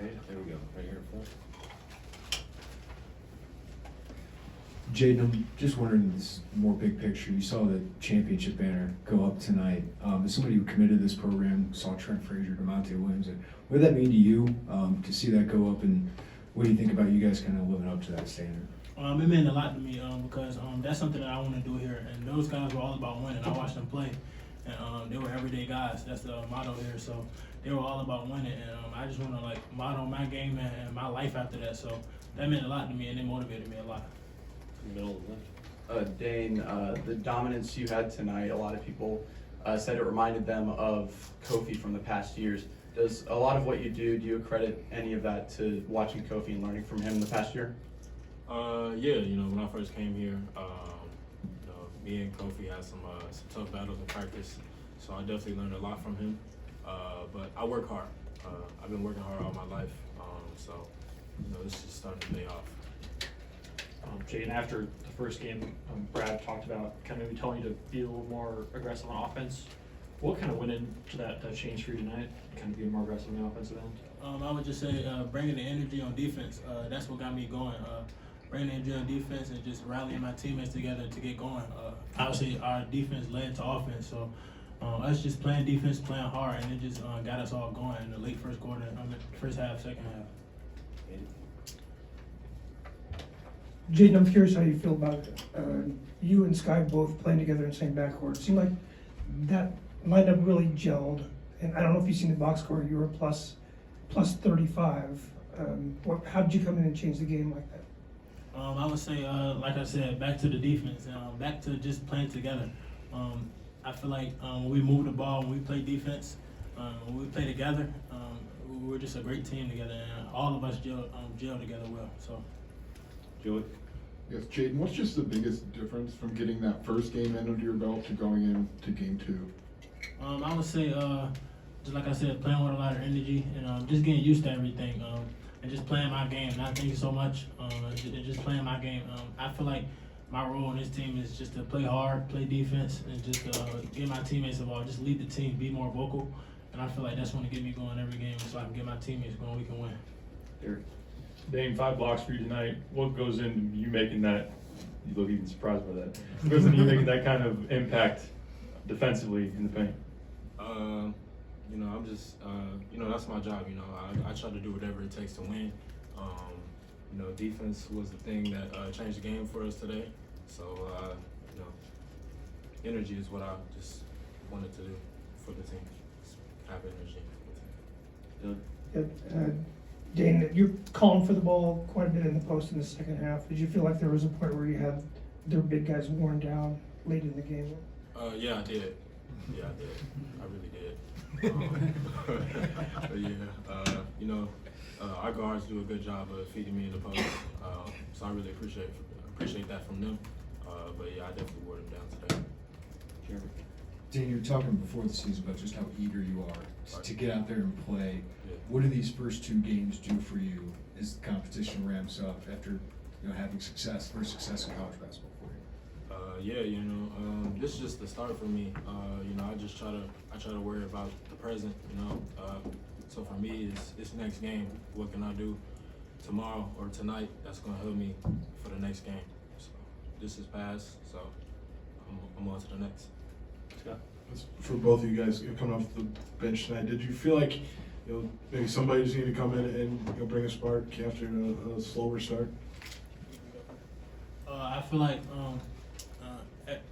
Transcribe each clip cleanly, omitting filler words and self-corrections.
Okay, there we go, right here in front. Jayden, I'm just wondering, this more big picture, you saw the championship banner go up tonight. As somebody who committed to this program, saw Trent Frazier, DeMonte Williams, what did that mean to you to see that go up, and what do you think about you guys kind of living up to that standard? It meant a lot to me because that's something that I want to do here. And those guys were all about winning. I watched them play, and they were everyday guys. That's the motto here. So they were all about winning, and I just want to model my game and my life after that. So that meant a lot to me, and it motivated me a lot. Middle of the left. Dain, the dominance you had tonight, a lot of people said it reminded them of Kofi from the past years. Does a lot of what you do you accredit any of that to watching Kofi and learning from him in the past year? Yeah, when I first came here, me and Kofi had some tough battles in practice, so I definitely learned a lot from him. But I work hard. I've been working hard all my life, so this is starting to pay off. Jayden, after the first game, Brad talked about kind of maybe telling you to be a little more aggressive on offense. What kind of went into that change for you tonight, kind of being more aggressive on the offensive end? I would just say bringing the energy on defense. That's what got me going. Bringing the energy on defense and just rallying my teammates together to get going. Obviously, our defense led to offense, so us just playing defense, playing hard, and it just got us all going in the late first quarter, first half, second half. Jayden, I'm curious how you feel about you and Sky both playing together in the same backcourt. It seemed like that lineup really gelled, and I don't know if you've seen the box score. You were plus 35. How did you come in and change the game like that? I would say, like I said, back to the defense, back to just playing together. I feel like when we move the ball, when we play defense, when we play together, we're just a great team together, and all of us gel together well. So. Joey? Yes, Jayden, what's just the biggest difference from getting that first game in under your belt to going into game two? I would say, just like I said, playing with a lot of energy and just getting used to everything and just playing my game, not thinking so much, and just playing my game. I feel like my role in this team is just to play hard, play defense, and just get my teammates involved, just lead the team, be more vocal, and I feel like that's going to get me going every game so I can get my teammates going, we can win. Derek? Dain, 5 blocks for you tonight. What goes into you making that? You look even surprised by that. What goes into you making that kind of impact defensively in the paint? I'm just, that's my job. I try to do whatever it takes to win. Defense was the thing that changed the game for us today. So, energy is what I just wanted to do for the team. Just have energy for the team. Dain, you're calling for the ball quite a bit in the post in the second half. Did you feel like there was a point where you had their big guys worn down late in the game? Yeah, I did. Yeah, I did. I really did. Our guards do a good job of feeding me in the post, so I really appreciate that from them. But yeah, I definitely wore them down today. Jeremy? Dain, you were talking before the season about just how eager you are to get out there and play. Yeah. What do these first 2 games do for you as the competition ramps up after having first success in college basketball for you? This is just the start for me. I try to worry about the present. So for me, it's next game. What can I do tomorrow or tonight that's gonna help me for the next game? So this is past, so I'm on to the next. Scott? For both of you guys coming off the bench tonight, did you feel like maybe somebody just needed to come in and bring a spark after a slower start? I feel like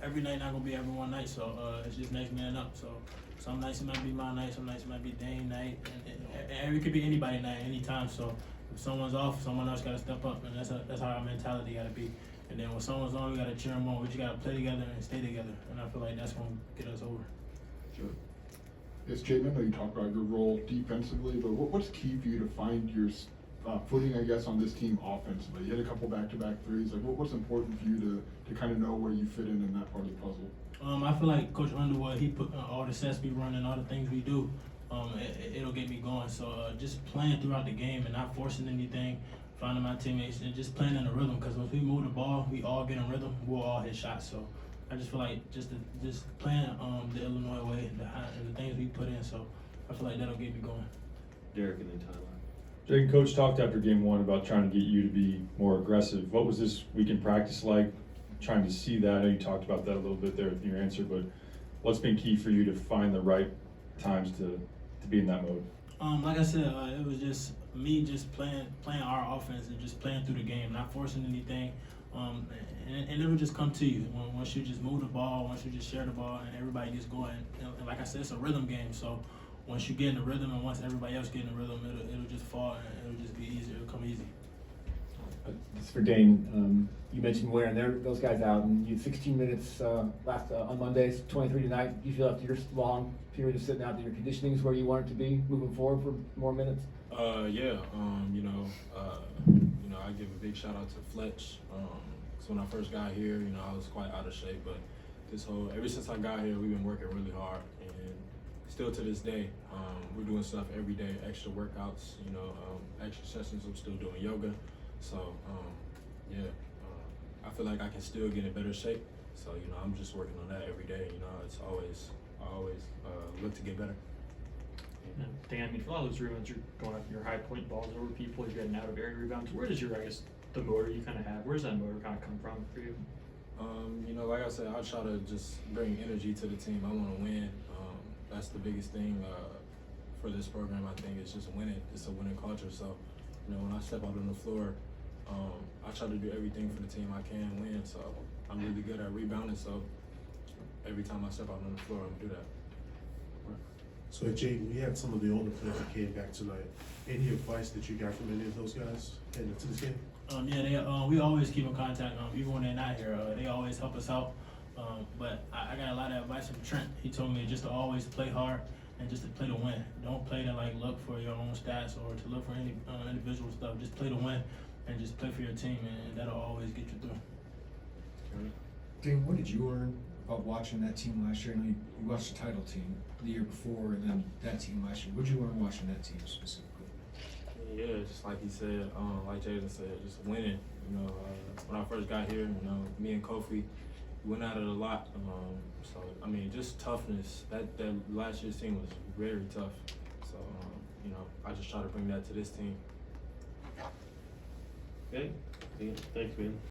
every night not gonna be every one night, so it's just next man up. So some nights it might be my night, some nights it might be Dain night, and it could be anybody night, anytime. So if someone's off, someone else gotta step up, and that's how our mentality gotta be. And then when someone's on, we gotta cheer them on. We just gotta play together and stay together, and I feel like that's gonna get us over. Joey? Yes, Jayden, I know you talked about your role defensively, but what's key for you to find your footing, I guess, on this team offensively? You had a couple back-to-back threes. Like, what's important for you to kind of know where you fit in that part of the puzzle? I feel like Coach Underwood, he put all the sets we run and all the things we do, it'll get me going. So just playing throughout the game and not forcing anything, finding my teammates, and just playing in a rhythm. Because once we move the ball, we all get in rhythm. We'll all hit shots. So I just feel like just playing the Illinois way and the things we put in. So I feel like that'll get me going. Derek and then Tyler. Jayden, Coach talked after game one about trying to get you to be more aggressive. What was this week in practice like? Trying to see that. I know you talked about that a little bit there in your answer, but what's been key for you to find the right times to be in that mode? Like I said, it was just me just playing our offense and just playing through the game, not forcing anything. And it'll just come to you once you just move the ball, once you just share the ball, and everybody gets going. And like I said, it's a rhythm game. So once you get in the rhythm, and once everybody else get in the rhythm, it'll just fall and it'll just be easier. It'll come easy. This is for Dain. You mentioned wearing those guys out, and you had 16 minutes last on Mondays, 23 tonight. You feel after your long period of sitting out that your conditioning is where you want it to be moving forward for more minutes? Yeah. I give a big shout out to Fletch. So when I first got here, I was quite out of shape, but ever since I got here, we've been working really hard, and still to this day, we're doing stuff every day, extra workouts, extra sessions. I'm still doing yoga. So, I feel like I can still get in better shape. So, I'm just working on that every day. I always look to get better. And Dan, I mean, for a lot of those rebounds, you're going up your high point balls over people, you're getting out of area rebounds. Where does the motor you kind of have, where does that motor kind of come from for you? Like I said, I try to just bring energy to the team. I want to win. That's the biggest thing for this program, I think, is just winning. It's a winning culture. So, when I step out on the floor, I try to do everything for the team I can win. So I'm really good at rebounding. So every time I step out on the floor, I'm gonna do that. So Jayden, we had some of the older players that came back tonight. Any advice that you got from any of those guys heading into this game? We always keep in contact. Even when they're not here, they always help us out. But I got a lot of advice from Trent. He told me just to always play hard and just to play to win. Don't play to look for your own stats or to look for any individual stuff. Just play to win and just play for your team, and that'll always get you through. Dain, what did you learn about watching that team last year? I know you watched the title team the year before and then that team last year. What did you learn watching that team specifically? Yeah, just like he said, like Jayden said, just winning. When I first got here, me and Kofi, we went at it a lot. Just toughness. That last year's team was very tough. So, I just try to bring that to this team. Okay, thanks, man.